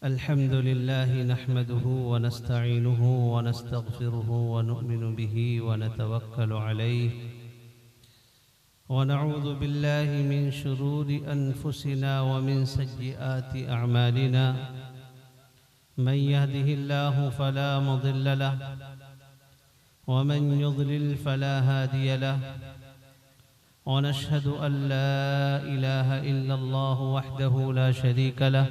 अल्हम्दुलिल्लाह नहमदुहु व नस्तईनुहु व नस्तगफिरुहु व नु'मिनु बिही व नतवक्कलु अलैहि व नऊज़ु बिल्लाहि मिन शुरूरि अनफुसिना व मिन सय्यिआति अअमालिना मन यहदिहिल्लाहु फला मुदिल्ल लहु व मन युद्लिल फला हादिय लहु व नशहदु अन ला इलाहा इल्लल्लाहु वहदहु ला शरीका लहु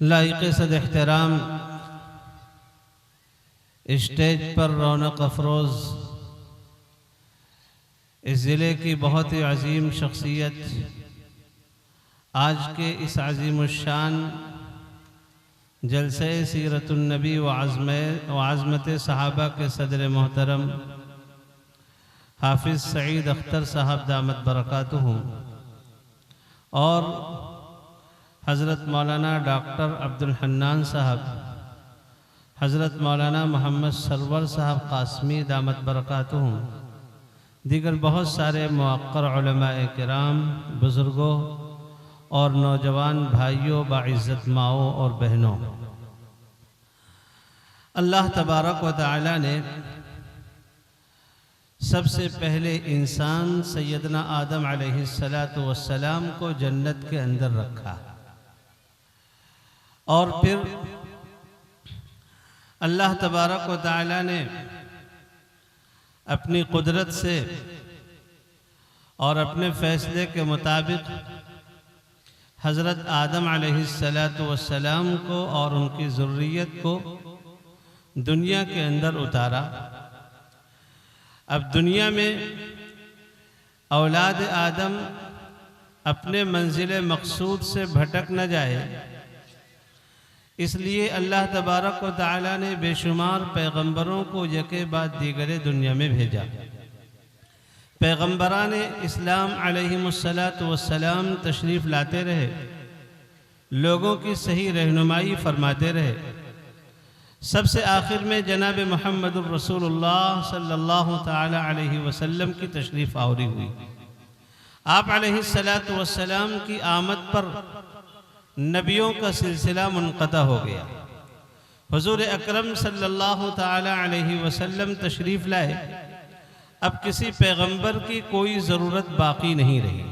लाइक़ सद एहतराम स्टेज पर रौनक अफरोज़ इस ज़िले की बहुत ही अजीम शख्सियत, आज के इस अजीमुश्शान जलसे सीरतुन्नबी व आज़मत सहाबा के सदर मोहतरम हाफिज़ सईद अख्तर साहब दामत बरकातुहु और हज़रत मौलाना डॉक्टर अब्दुल हन्नान साहब, हज़रत मौलाना मोहम्मद सरवर साहब कासमी दामत बरकातुहु, दीगर बहुत सारे मुअक्कर उलमाए किराम, बुज़ुर्गों और नौजवान भाइयों, बाइज़्ज़त माओ और बहनों, अल्लाह तबारक व तआला ने सबसे पहले इंसान सैयदना आदम अलैहिस्सलातु वस्सलाम को जन्नत के अंदर रखा और फिर अल्लाह तबारक व तआला ने अपनी कुदरत से और अपने फ़ैसले के मुताबिक हज़रत आदम अलैहिस्सलातु वस्सलाम को और उनकी ज़ुर्रियत को दुनिया के अंदर उतारा। अब दुनिया में औलाद आदम अपने मंजिल मकसूद से भटक न जाए, इसलिए अल्लाह तबारक व तआला ने बेशुमार पैगंबरों को यके बाद दीगरे दुनिया में भेजा। पैगंबरान इस्लाम अलैहिमुस्सलातु वस्सलाम तशरीफ़ लाते रहे, लोगों की सही रहनुमाई फरमाते रहे। सबसे आखिर में जनाब मुहम्मदुर रसूलुल्लाह सल्लल्लाहु ताला अलैहि वसल्लम की तशरीफ़ आवरी हुई। आप अलैहिस्सलातु वस्सलाम की आमद पर नबियों का सिलसिला मुनक़ता हो गया। हुज़ूर अकरम सल्लल्लाहु ताला अलैहि वसल्लम तशरीफ़ लाए, अब किसी पैगंबर की कोई ज़रूरत बाकी नहीं रही।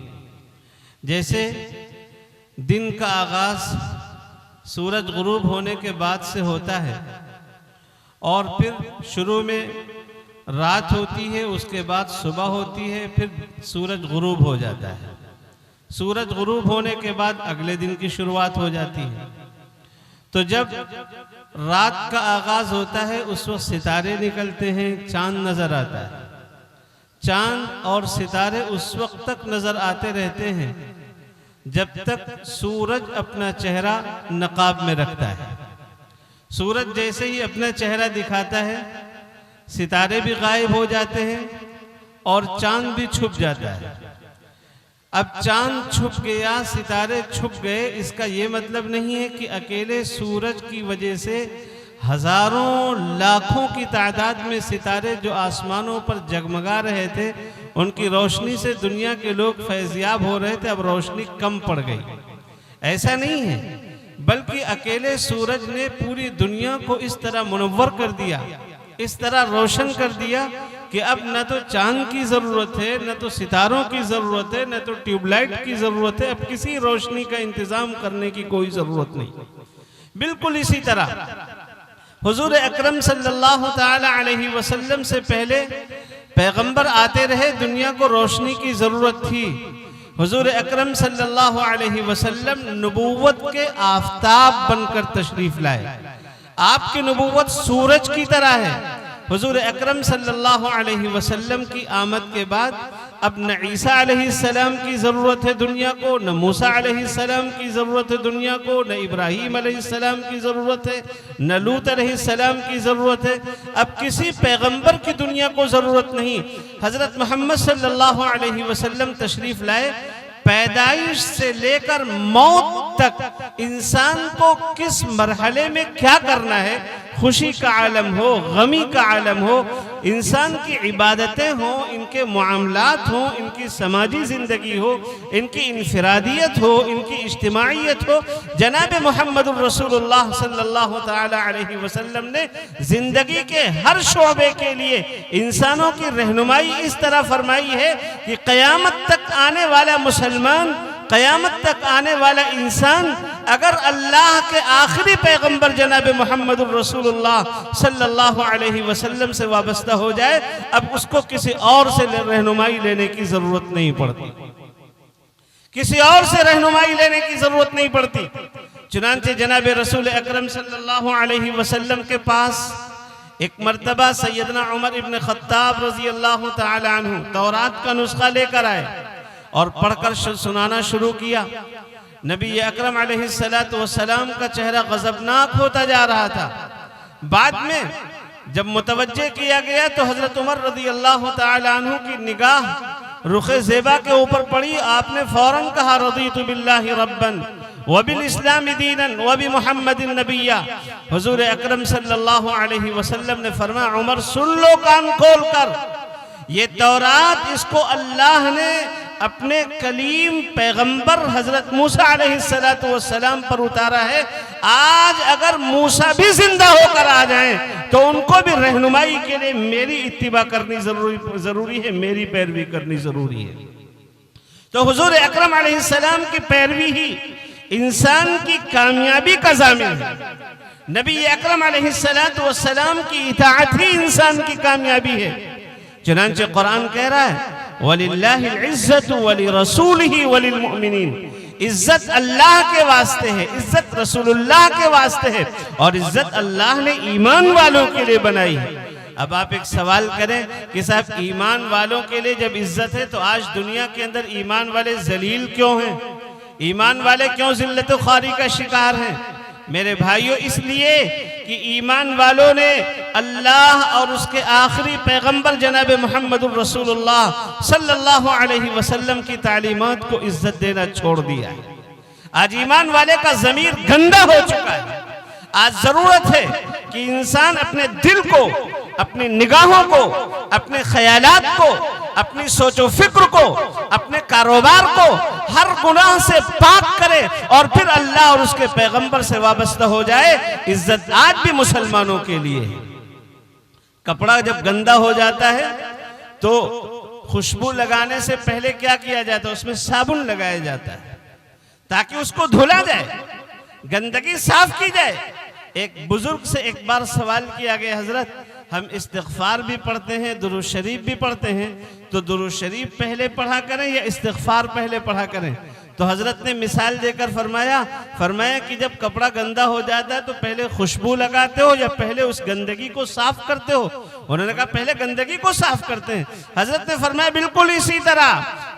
जैसे दिन का आगाज़ सूरज गुरूब होने के बाद से होता है और फिर शुरू में रात होती है, उसके बाद सुबह होती है, फिर सूरज गुरूब हो जाता है। सूरज गुरूब होने के बाद अगले दिन की शुरुआत हो जाती है। तो जब रात का आगाज होता है उस वक्त सितारे निकलते हैं, चांद नजर आता है। चांद और सितारे उस वक्त तक नजर आते रहते हैं जब तक सूरज अपना चेहरा नकाब में रखता है। सूरज जैसे ही अपना चेहरा दिखाता है, सितारे भी गायब हो जाते हैं और चांद भी छुप जाता है। अब चांद छुप गया, सितारे छुप गए, इसका ये मतलब नहीं है कि अकेले सूरज की वजह से हजारों लाखों की तादाद में सितारे जो आसमानों पर जगमगा रहे थे, उनकी रोशनी से दुनिया के लोग फैज़याब हो रहे थे। अब रोशनी कम पड़ गई, ऐसा नहीं है, बल्कि अकेले सूरज ने पूरी दुनिया को इस तरह मुनव्वर कर दिया, इस तरह रोशन कर दिया कि अब न तो चांद की ज़रूरत है, न तो सितारों की ज़रूरत है, न तो ट्यूबलाइट की ज़रूरत है। अब किसी रोशनी का इंतज़ाम करने की कोई ज़रूरत नहीं। बिल्कुल इसी तरह हुजूर अकरम सल्लल्लाहु ताला अलैहि वसल्लम से पहले पैगंबर आते रहे, दुनिया को रोशनी की ज़रूरत थी। हुजूर अकरम सल्लल्लाहु अलैहि वसल्लम नबूवत के आफताब बनकर तशरीफ़ लाए। आपकी नबूवत सूरज की तरह है। हुजूर अकरम सल्लल्लाहु अलैहि वसल्लम की आमद के बाद अब न ईसा अलैहिस्सलाम की ज़रूरत है दुनिया को, न मूसा अलैहिस्सलाम की ज़रूरत है दुनिया को, न इब्राहीम अलैहिस्सलाम की ज़रूरत है, न लूत अलैहिस्सलाम की ज़रूरत है। अब किसी पैगंबर की दुनिया को ज़रूरत नहीं। हज़रत मोहम्मद सल्लल्लाहु अलैहि वसल्लम तशरीफ़ लाए। पैदाइश से लेकर मौत तक इंसान को किस मरहले में क्या करना है, खुशी का आलम हो, गमी का आलम हो, इंसान की इबादतें हो, इनके मामलात हो, इनकी समाजी ज़िंदगी हो, इनकी इनफरादियत हो, इनकी इज्तिमाइयत हो, जनाब मुहम्मदुर रसूलुल्लाह सल्लल्लाहु ताला अलैहि वसल्लम ने ज़िंदगी के हर शोबे के लिए इंसानों की रहनुमाई इस तरह फरमाई है कि क़यामत तक आने वाला मुसलमान, क़यामत तक आने वाला इंसान अगर अल्लाह के आखिरी पैगंबर जनाब मुहम्मदुर रसूलुल्लाह सल्लल्लाहु अलैहि वसल्लम से वाबस्ता हो जाए, अब उसको किसी और से रहनुमाई लेने की ज़रूरत नहीं पड़ती, किसी और से रहनुमाई लेने की ज़रूरत नहीं पड़ती। चुनांचे जनाब रसूल अकरम सल्लल्लाहु अलैहि वसल्लम के पास एक मर्तबा सैयदना उमर इब्न खत्ताब रज़ी अल्लाह तआला अन्हु तौरात का नुस्खा लेकर आए और पढ़कर सुनाना शुरू किया। नबी अकरम अलैहिस्सलातु वस्सलाम का चेहरा गजबनाक होता जा रहा था। बाद में जब मुतवज्जे किया गया तो हजरत उमर रज़ी अल्लाह तआला अन्हु की निगाह रुखे ज़ेबा के ऊपर पड़ी। आपने फौरन कहा, रज़ीतु बिल्लाहि रब्बन व बिल इस्लामी दीनन व बि मुहम्मदिन नबिय्या। हुजूर अकरम सल्लल्लाहु अलैहि वसल्लम ने फरमाया, उमर सुन लो कान खोल कर, ये तौरात इसको अल्लाह ने अपने कलीम पैगंबर हजरत मूसा अलैहिस्सलातु वस्सलाम पर उतारा है। आज अगर मूसा भी जिंदा होकर आ जाएं तो उनको भी रहनुमाई के लिए मेरी इत्तिबा करनी जरूरी है, मेरी पैरवी करनी जरूरी है। तो हुजूर अकरम अलैहिस्सलाम की पैरवी ही इंसान की कामयाबी का ज़ामिन है। नबी अकरम अलैहिस्सलातु वस्सलाम की इताअत ही इंसान की कामयाबी है। चुनांचे कुरान कह रहा है, वलिल्लाहिल इज्जतु वलिरसूलिही वलिलमुमिनीन। इज्जत अल्लाह के वास्ते है, इज्जत रसूलुल्लाह के वास्ते है, और इज्जत अल्लाह ने ईमान वालों के लिए बनाई है। अब आप एक सवाल करें कि साहब ईमान वालों के लिए जब इज्जत है तो आज दुनिया के अंदर ईमान वाले जलील क्यों हैं? ईमान वाले क्यों जिल्लत ख़ारी का शिकार हैं? मेरे भाइयों, इसलिए कि ईमान वालों ने अल्लाह और उसके आखिरी पैगंबर जनाब मुहम्मदुर रसूलुल्लाह सल्लल्लाहु अलैहि वसल्लम की तालीमात को इज्जत देना छोड़ दिया है। आज ईमान वाले का ज़मीर गंदा हो चुका है। आज जरूरत है कि इंसान अपने दिल को, अपनी निगाहों को, अपने ख्यालात को, अपनी सोचो फिक्र को, अपने कारोबार को हर गुनाह से पाक करे और फिर अल्लाह और उसके पैगंबर से वाबस्ता हो जाए। इज्जत आज भी मुसलमानों के लिए है। कपड़ा जब गंदा हो जाता है तो खुशबू लगाने से पहले क्या किया जाता है? उसमें साबुन लगाया जाता है ताकि उसको धुला जाए, गंदगी साफ की जाए। एक बुजुर्ग से एक बार सवाल किया गया, हजरत हम इस्तिग़फ़ार भी पढ़ते हैं, दुरूद शरीफ भी पढ़ते हैं, तो दुरूद शरीफ पहले पढ़ा करें या इस्तिग़फ़ार पहले पढ़ा करें? तो हजरत ने मिसाल देकर फरमाया कि जब कपड़ा गंदा हो जाता है तो पहले खुशबू लगाते हो या पहले उस गंदगी को साफ करते हो? उन्होंने कहा पहले गंदगी को साफ करते हैं। हजरत ने फरमाया बिल्कुल इसी तरह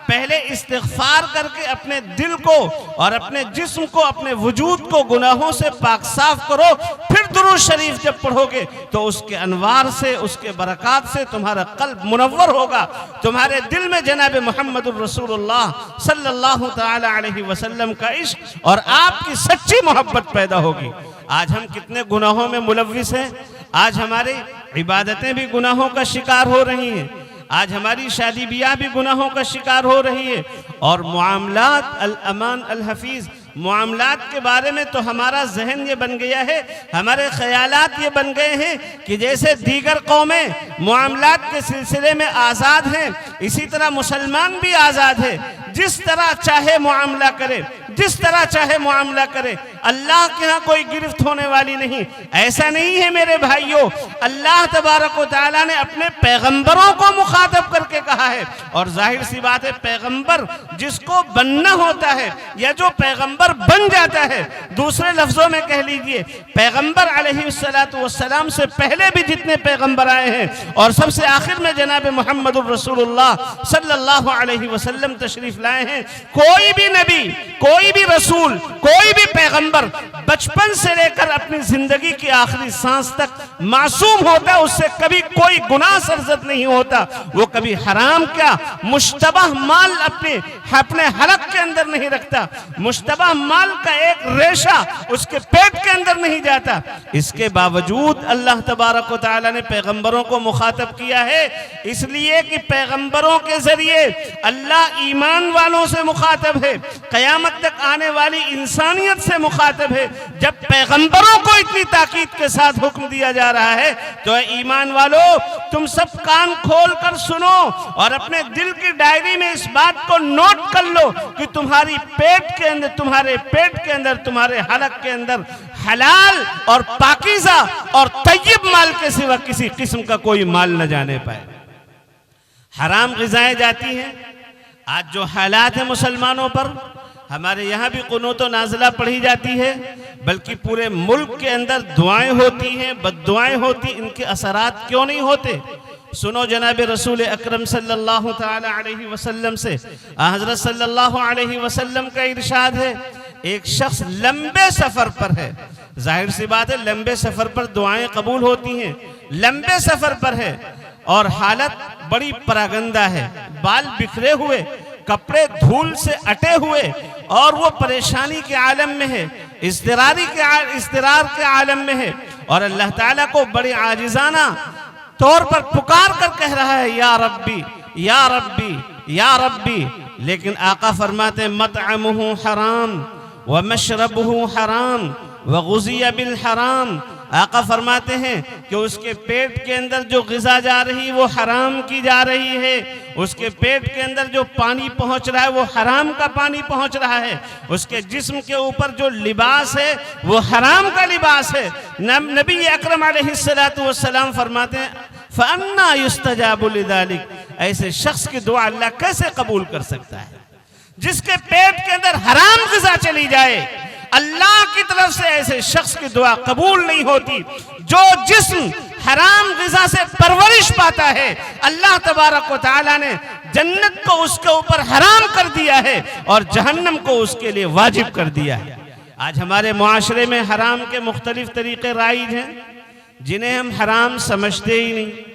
पहले इस्तिग़फ़ार करके अपने दिल को और अपने जिस्म को, अपने वजूद को गुनाहों से पाक साफ करो, फिर दुरूद शरीफ जब पढ़ोगे तो उसके अनवार से, उसके बरक़ात से तुम्हारा कल्ब मुनव्वर होगा। तुम्हारे दिल में जनाब मुहम्मदुर रसूलुल्लाह सल्लल्लाहु तआला ताला अलैहि वसल्लम का इश्क और आपकी सच्ची मोहब्बत पैदा होगी। आज हम कितने गुनाहों में मुलव्विस हैं। आज हमारी इबादतें भी गुनाहों का शिकार हो रही हैं। आज हमारी शादी ब्याह भी गुनाहों का शिकार हो रही है। और मुआमलात अल अमान अल हफीज, मुआमलात के बारे में तो हमारा जहन ये बन गया है, हमारे ख्यालात ये बन गए हैं कि जैसे दीगर कौमें मुआमलात के सिलसिले में आज़ाद हैं, इसी तरह मुसलमान भी आज़ाद है। जिस तरह चाहे मुआमला करे, जिस तरह चाहे मुआमला करे, अल्लाह के यहाँ कोई गिरफ्त होने वाली नहीं। ऐसा नहीं है मेरे भाइयों। अल्लाह तबारक व तआला ने अपने पैगंबरों को मुखातब करके कहा है, और जाहिर सी बात है पैगंबर जिसको बनना होता है या जो पैगंबर बन जाता है, दूसरे लफ्जों में कह लीजिए पैगंबर अलैहिस्सलातु वस्सलाम से पहले भी जितने पैगंबर आए हैं और सबसे आखिर में जनाब मुहम्मदुर रसूलुल्लाह सल्लल्लाहु अलैहि वसल्लम तशरीफ लाए हैं। कोई भी नबी, कोई भी रसूल, कोई भी पैगंबर बचपन से लेकर अपनी जिंदगी की आखिरी सांस तक मासूम होता है। उससे कभी कोई गुनाह सरजद नहीं होता। वो कभी हराम क्या मुश्तबह माल अपने हलक के अंदर नहीं रखता। मुश्तबह माल का एक रेशा उसके पेट के अंदर नहीं जाता। इसके बावजूद अल्लाह तबारक व तआला ने पैगंबरों को मुखातब किया है, इसलिए कि पैगंबरों के जरिए अल्लाह ईमान वालों से मुखातब है, कयामत तक आने वाली इंसानियत से मुखातब है। जब पैगंबरों को इतनी ताकीद के साथ हुक्म दिया जा रहा है तो ईमान वालों तुम सब कान खोल कर सुनो और अपने दिल की डायरी में इस बात को नोट कर लो कि तुम्हारे पेट के अंदर, तुम्हारे हलक के अंदर हलाल और पाकीज़ा और तय्यब माल के सिवा किसी किस्म का कोई माल न जाने पाए। हराम ग़िज़ाएं जाती हैं। आज जो हालात है मुसलमानों पर, हमारे यहाँ भी कुनूत नाज़िला पढ़ी जाती है, बल्कि पूरे मुल्क के अंदर दुआएं होती हैं, बद्दुआएं होती। इनके असरात क्यों नहीं होते? सुनो जनाब रसूल अकरम सल्लल्लाहु ताला अलैहि वसल्लम से। हज़रत सल्लल्लाहु अलैहि वसल्लम का इरशाद है, एक शख्स लंबे सफ़र पर है। जाहिर सी बात है लंबे सफ़र पर दुआएं कबूल होती हैं। लंबे सफ़र पर है और हालत बड़ी परागंदा है, बाल बिखरे हुए, कपड़े धूल से अटे हुए, और वो परेशानी के आलम में है, इज़्तिरार के आलम में है, और अल्लाह ताला को बड़े आजिज़ाना तौर पर पुकार कर कह रहा है या रब्बी या रब्बी या रब्बी। लेकिन आका फरमाते मतअमुहु हराम व मशरबुहु हराम व गुज़िया बिल हराम। आका फरमाते हैं कि उसके पेट के अंदर जो ग़िज़ा जा रही है वो हराम की जा रही है। उसके पेट के अंदर जो पानी पहुंच रहा है वो हराम का पानी पहुंच रहा है। उसके जिस्म के ऊपर जो लिबास है वो हराम का लिबास है। नबी अकरम अलैहिस्सलातु वस्सलाम फरमाते हैं फ़अन्ना युस्तजाबु लिज़ालिक, ऐसे शख्स की दुआ अल्लाह कैसे कबूल कर सकता है जिसके पेट के अंदर हराम ग़िज़ा चली जाए। अल्लाह की तरफ से ऐसे शख्स की दुआ कबूल नहीं होती। जो जिस्म हराम ग़िज़ा से परवरिश पाता है, अल्लाह तबारक व तआला ने जन्नत को उसके ऊपर हराम कर दिया है और जहन्नम को उसके लिए वाजिब कर दिया है। आज हमारे मुआशरे में हराम के मुख्तलिफ तरीक़े राइज हैं जिन्हें हम हराम समझते ही नहीं।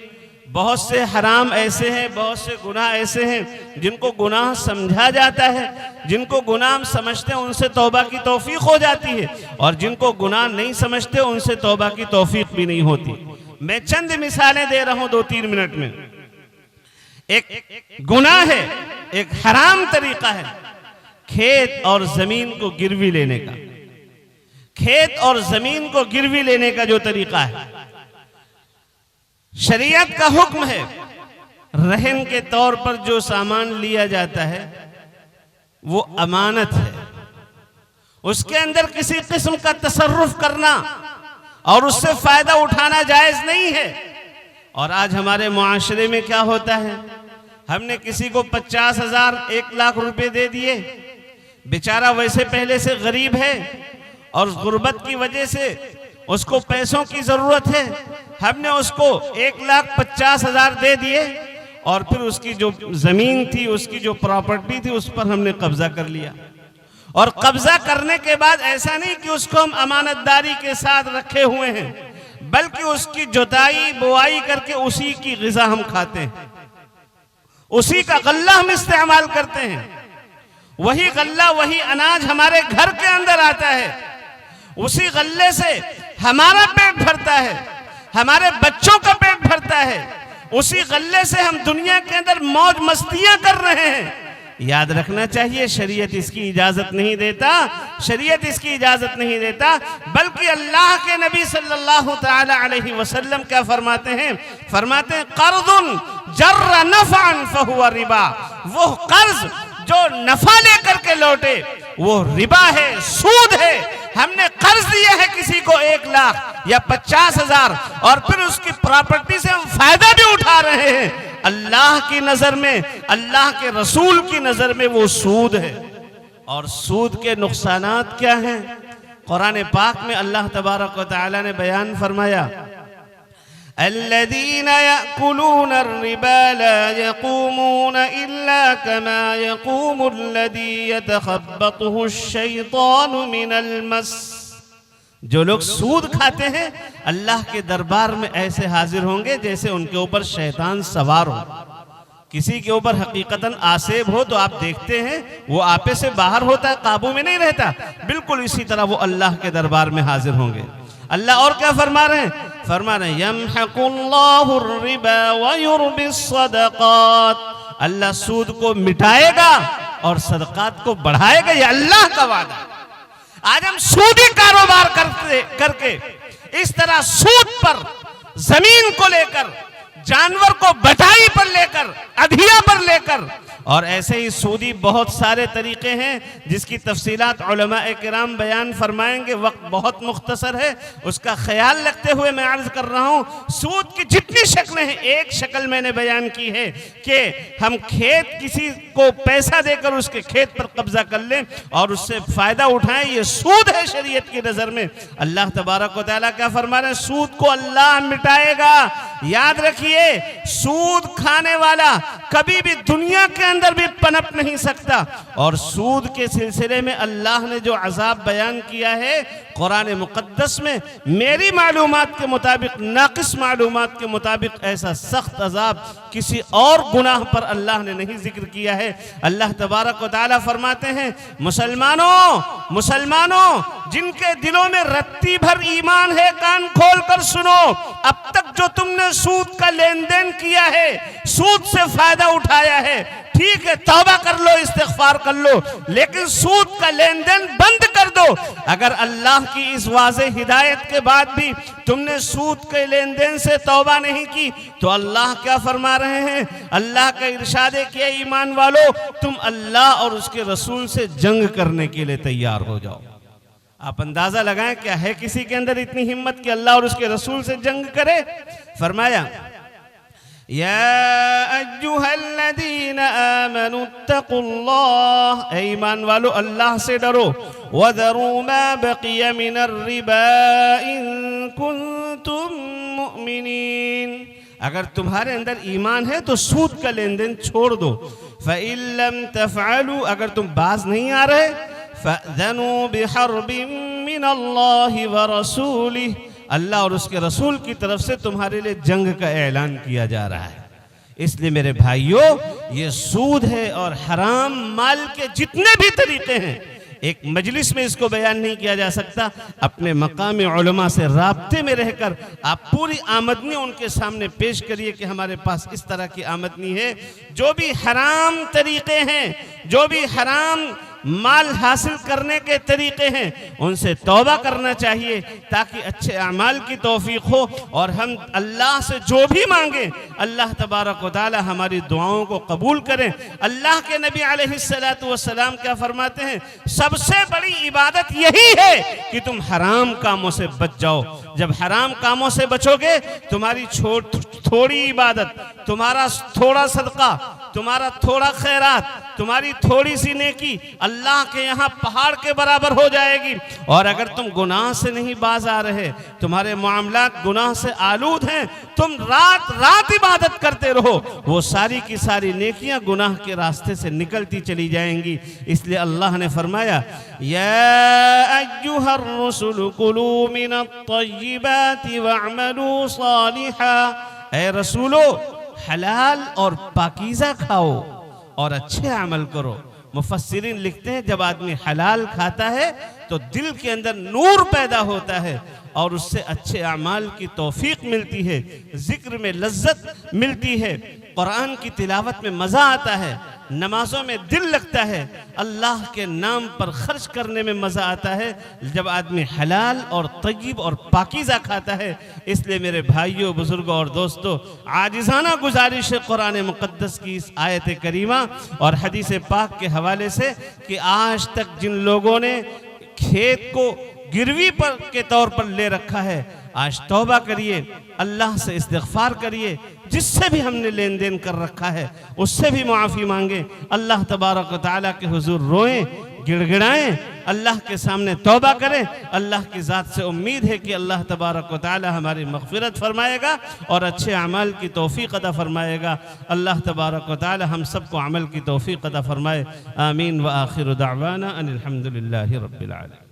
बहुत से हराम ऐसे हैं, बहुत से गुनाह ऐसे हैं जिनको गुनाह समझा जाता है। जिनको गुनाह समझते हैं उनसे तौबा की तौफीक हो जाती है, और जिनको गुनाह नहीं समझते उनसे तौबा की तौफीक भी नहीं होती। मैं चंद मिसालें दे रहा हूं 2-3 मिनट में। एक गुनाह है, एक हराम तरीका है खेत और जमीन को गिरवी लेने का। खेत और जमीन को गिरवी लेने का जो तरीका है, शरीयत का हुक्म है रहन के तौर पर जो सामान लिया जाता है वो अमानत है। उसके अंदर किसी किस्म का तसर्रुफ करना और उससे फायदा उठाना जायज नहीं है। और आज हमारे मुआशरे में क्या होता है, हमने किसी को 50,000 1 लाख रुपए दे दिए, बेचारा वैसे पहले से गरीब है और गुर्बत की वजह से उसको पैसों की जरूरत है। हमने उसको 1,50,000 दे दिए और फिर उसकी जो जमीन थी, उसकी जो प्रॉपर्टी थी, उस पर हमने कब्जा कर लिया। और कब्जा करने के बाद ऐसा नहीं कि उसको हम अमानतदारी के साथ रखे हुए हैं, बल्कि उसकी जुताई बुआई करके उसी की ग़िज़ा हम खाते हैं, उसी का गल्ला हम इस्तेमाल करते हैं। वही गल्ला, वही अनाज हमारे घर के अंदर आता है, उसी गल्ले से हमारा पेट भरता है, हमारे बच्चों का पेट भरता है, उसी गल्ले से हम दुनिया के अंदर मौज मस्तियां कर रहे हैं। याद रखना चाहिए, शरीयत इसकी इजाजत नहीं देता, शरीयत इसकी इजाजत नहीं देता, बल्कि अल्लाह के नबी सल्लल्लाहु तआला अलैहि वसल्लम क्या फरमाते हैं? फरमाते हैं कर्जुन जर्रा नफअन फहुवा रिबा। वो कर्ज जो नफा लेकर के लौटे वो रिबा है, सूद है। हमने कर्ज दिया है किसी को 1 लाख या 50,000 और फिर उसकी प्रॉपर्टी से हम फायदा भी उठा रहे हैं, अल्लाह की नजर में, अल्लाह के रसूल की नजर में वो सूद है। और सूद के नुकसानात क्या हैं? कुरान पाक में अल्लाह तबारक व तआला ने बयान फरमाया, अल्लज़ीना यअकुलूना अर्रिबा ला यक़ूमूना इल्ला कमा यक़ूमुल्लज़ी यतख़ब्बतुहु अश-शैतानु मिनल मस। जो लोग सूद खाते हैं अल्लाह के दरबार में ऐसे हाजिर होंगे जैसे उनके ऊपर शैतान सवार हो। किसी के ऊपर हकीकतन आसेब हो तो आप देखते हैं वो आपे से बाहर होता है, काबू में नहीं रहता, बिल्कुल इसी तरह वो अल्लाह के दरबार में हाजिर होंगे। अल्लाह और क्या फरमा रहे हैं? फरमा रहे हैं यमहकुल्लाहु रिबा व युरबिस सदक़ात। अल्लाह सूद को मिटाएगा और सदक़ात को बढ़ाएगा, ये अल्लाह का वादा। आज हम सूदी कारोबार करके इस तरह सूद पर, जमीन को लेकर, जानवर को बटाई पर लेकर, अधिया पर लेकर, और ऐसे ही सूदी बहुत सारे तरीके हैं जिसकी तफसीलात उलमा-ए किराम बयान फरमाएंगे। वक्त बहुत मुख्तसर है, उसका ख्याल रखते हुए मैं अर्ज कर रहा हूँ। सूद की जितनी शक्लें हैं, एक शक्ल मैंने बयान की है कि हम खेत, किसी को पैसा देकर उसके खेत पर कब्जा कर लें और उससे फायदा उठाएं, ये सूद है शरीयत की नजर में। अल्लाह तबारक व तआला क्या फरमा रहे हैं? सूद को अल्लाह मिटाएगा। याद रखिए, सूद खाने वाला कभी भी दुनिया के अंदर भी पनप नहीं सकता। और सूद के सिलसिले में अल्लाह ने जो अजाब बयान किया है कुरान मुकद्दस में, मेरी मालूमात के मुताबिक, नाकिस मालूमात के मुताबिक, ऐसा सख्त अजाब किसी और गुनाह पर अल्लाह ने नहीं जिक्र किया है। अल्लाह तबारक व तआला फरमाते हैं, मुसलमानों जिनके दिलों में रत्ती भर ईमान है, कान खोल कर सुनो। अब तक जो तुमने सूद का लेन देन किया है, सूद से फायदा उठाया है, ठीक है, तौबा कर लो, इस्तिग़फ़ार कर लो, लेकिन सूद का लेन देन बंद कर दो। अगर अल्लाह की इस वाज़े हिदायत के बाद भी तुमने सूद के लेन देन से तौबा नहीं की तो अल्लाह क्या फरमा रहे हैं? अल्लाह का इरशाद है कि ईमान वालों, तुम अल्लाह और उसके रसूल से जंग करने के लिए तैयार हो जाओ। आप अंदाजा लगाएं, क्या है किसी के अंदर इतनी हिम्मत कि अल्लाह और उसके रसूल से जंग करे? फरमाया, या अय्युहल्लज़ीना आमनुत्तक़ुल्लाह, ईमान वालों अल्लाह से डरो। वज़रू मा बक़िया मिनर रिबा इन कुंतुम मुमिनीन, अगर तुम्हारे अंदर ईमान है तो सूद का लेन देन छोड़ दो। फ़इन लम तफ़अलू, अगर तुम बाज नहीं आ रहे, फ़अज़नू बिहर्बिन मिनल्लाहि व रसूलिही, अल्लाह और उसके रसूल की तरफ से तुम्हारे लिए जंग का ऐलान किया जा रहा है। इसलिए मेरे भाइयों, ये सूद है और हराम माल के जितने भी तरीके हैं, एक मजलिस में इसको बयान नहीं किया जा सकता। अपने मकामी उलमा से राब्ते में रहकर आप पूरी आमदनी उनके सामने पेश करिए कि हमारे पास इस तरह की आमदनी है। जो भी हराम तरीके हैं, जो भी हराम माल हासिल करने के तरीके हैं, उनसे तौबा करना चाहिए ताकि अच्छे अमाल की तौफीक हो और हम अल्लाह से जो भी मांगे अल्लाह तबारक व तआला हमारी दुआओं को कबूल करें। अल्लाह के नबी अलैहिस्सलातु वस्सलाम क्या फरमाते हैं? सबसे बड़ी इबादत यही है कि तुम हराम कामों से बच जाओ। जब हराम कामों से बचोगे, तुम्हारी थोड़ी इबादत, तुम्हारा थोड़ा सदका, तुम्हारा थोड़ा खैरात, तुम्हारी थोड़ी सी नेकी अल्लाह के यहाँ पहाड़ के बराबर हो जाएगी। और अगर तुम गुनाह से नहीं बाज आ रहे, तुम्हारे मामलात गुनाह से आलूद हैं, तुम रात रात इबादत करते रहो, वो सारी की सारी नेकियां गुनाह के रास्ते से निकलती चली जाएंगी। इसलिए अल्लाह ने फरमाया, या अय्युहर रसूल कुलू मिनत तय्यिबाति वअमलू सालिहा, ऐ रसूलो हलाल और पाकीज़ा खाओ और अच्छे अमल करो। मुफस्सिरीन लिखते हैं जब आदमी हलाल खाता है तो दिल के अंदर नूर पैदा होता है और उससे अच्छे अमाल की तौफीक मिलती है, जिक्र में लज्जत मिलती है, कुरान की तिलावत में मज़ा आता है, नमाजों में दिल लगता है, अल्लाह के नाम पर खर्च करने में मज़ा आता है जब आदमी हलाल और तय्यब और पाकीज़ा खाता है। इसलिए मेरे भाइयों, बुजुर्गों और दोस्तों, आजिज़ाना गुजारिश है कुरान मुक़द्दस की इस आयत करीमा और हदीस पाक के हवाले से कि आज तक जिन लोगों ने खेत को गिरवी पर के तौर पर ले रखा है, आज तौबा करिए, अल्लाह से इस्तिग़फ़ार करिए, जिससे भी हमने लेन देन कर रखा है उससे भी माफ़ी मांगे, अल्लाह तबारक व तआला के हुजूर रोएं, गिड़गिड़ाएं, अल्लाह के सामने तौबा करें। अल्लाह की ज़ात से उम्मीद है कि अल्लाह तबारक व तआला हमारी मग़फ़िरत फरमाएगा और अच्छे अमाल की तौफ़ीक़ अता फरमाएगा। अल्लाह तबारक व तआला हम सबको अमल की तौफ़ीक़ अता फरमाए। आमीन व आखिर दावाना अनिल हम्दुलिल्लाहि रब्बिल आलमीन।